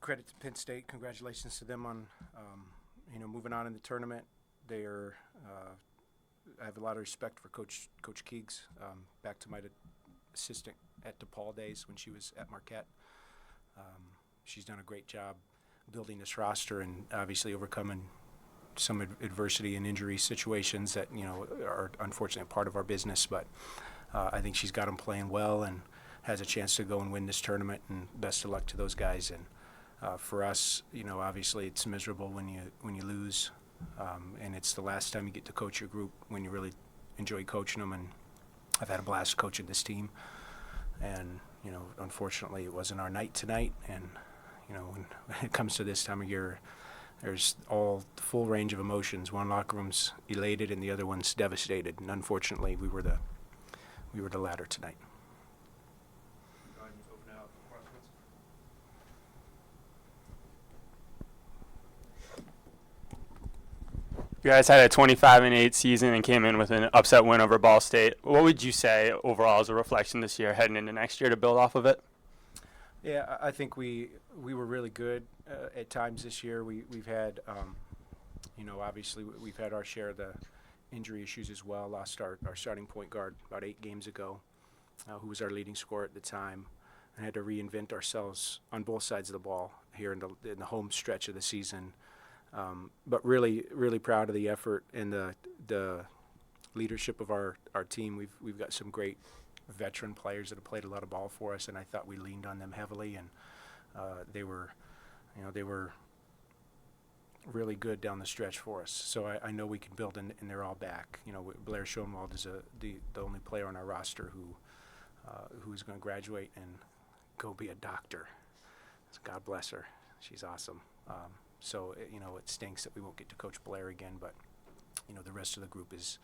Credit to Penn State. Congratulations to them on, moving on in the tournament. They are. I have a lot of respect for Coach Keegs. Back to my assistant at DePaul days when she was at Marquette. She's done a great job building this roster and obviously overcoming some adversity and injury situations that are unfortunately a part of our business. But I think she's got them playing well and has a chance to go and win this tournament. And best of luck to those guys. And for us, obviously it's miserable when you lose, and it's the last time you get to coach your group when you really enjoy coaching them. And I've had a blast coaching this team. And unfortunately, it wasn't our night tonight. And when it comes to this time of year, there's all the full range of emotions. One locker room's elated, and the other one's devastated. And unfortunately, we were the latter tonight. You guys had a 25-8 season and came in with an upset win over Ball State. What would you say overall is a reflection this year, heading into next year, to build off of it? Yeah, I think we were really good at times this year. We've had, obviously we've had our share of the injury issues as well. Lost our starting point guard about 8 games ago, who was our leading scorer at the time, and had to reinvent ourselves on both sides of the ball here in the home stretch of the season. But really, really proud of the effort and the leadership of our team. We've got some great veteran players that have played a lot of ball for us, and I thought we leaned on them heavily, and they were really good down the stretch for us. So I know we can build, and they're all back. Blair Schoenwald is the only player on our roster who's going to graduate and go be a doctor. So God bless her. She's awesome. So it stinks that we won't get to coach Blair again, but the rest of the group is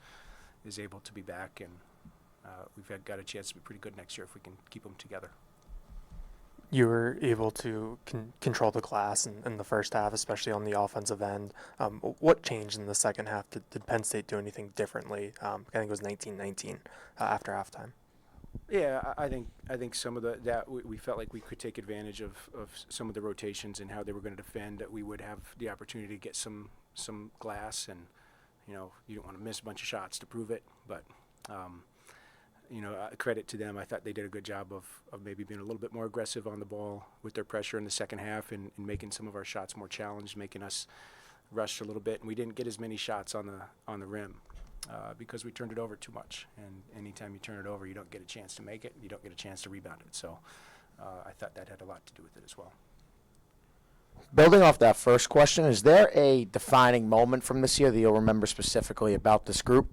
able to be back, and we've got a chance to be pretty good next year if we can keep them together. You were able to control the glass in the first half, especially on the offensive end. What changed in the second half? Did Penn State do anything differently? I think it was 19-19 after halftime. Yeah, I think some of that we felt like we could take advantage of some of the rotations and how they were going to defend, that we would have the opportunity to get some glass, and you don't want to miss a bunch of shots to prove it, but credit to them. I thought they did a good job of maybe being a little bit more aggressive on the ball with their pressure in the second half, and making some of our shots more challenged, making us rush a little bit, and we didn't get as many shots on the rim. Because we turned it over too much, and anytime you turn it over, you don't get a chance to make it, you don't get a chance to rebound it. So I thought that had a lot to do with it as well. Building off that first question, is there a defining moment from this year that you'll remember specifically about this group?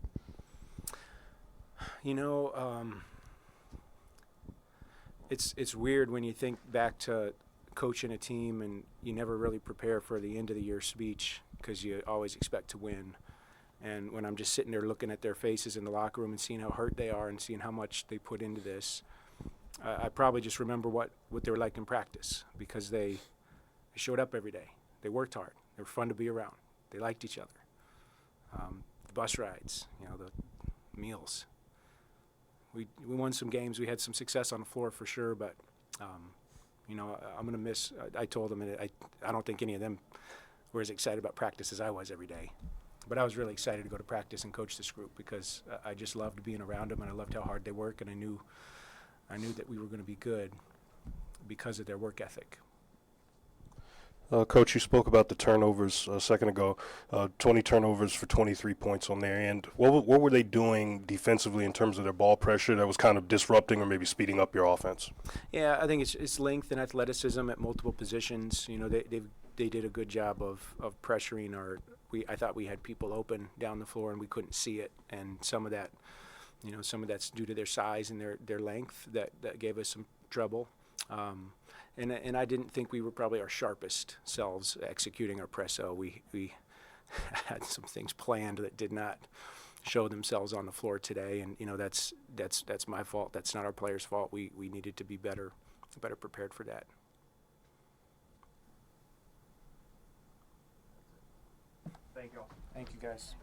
It's weird when you think back to coaching a team and you never really prepare for the end of the year speech because you always expect to win. And when I'm just sitting there looking at their faces in the locker room and seeing how hurt they are and seeing how much they put into this, I probably just remember what they were like in practice, because they showed up every day. They worked hard. They were fun to be around. They liked each other. The bus rides, the meals. We won some games. We had some success on the floor for sure, but I'm going to miss. I told them, and I don't think any of them were as excited about practice as I was every day. But I was really excited to go to practice and coach this group, because I just loved being around them, and I loved how hard they work, and I knew that we were going to be good because of their work ethic. Coach, you spoke about the turnovers a second ago, 20 turnovers for 23 points on their end. What were they doing defensively in terms of their ball pressure that was kind of disrupting or maybe speeding up your offense? Yeah, I think it's length and athleticism at multiple positions. They did a good job of pressuring I thought we had people open down the floor and we couldn't see it, and some of that's due to their size and their length that gave us some trouble. And I didn't think we were probably our sharpest selves executing our press-o. We had some things planned that did not show themselves on the floor today, and that's my fault. That's not our players' fault. We needed to be better prepared for that. Thank you all. Thank you, guys.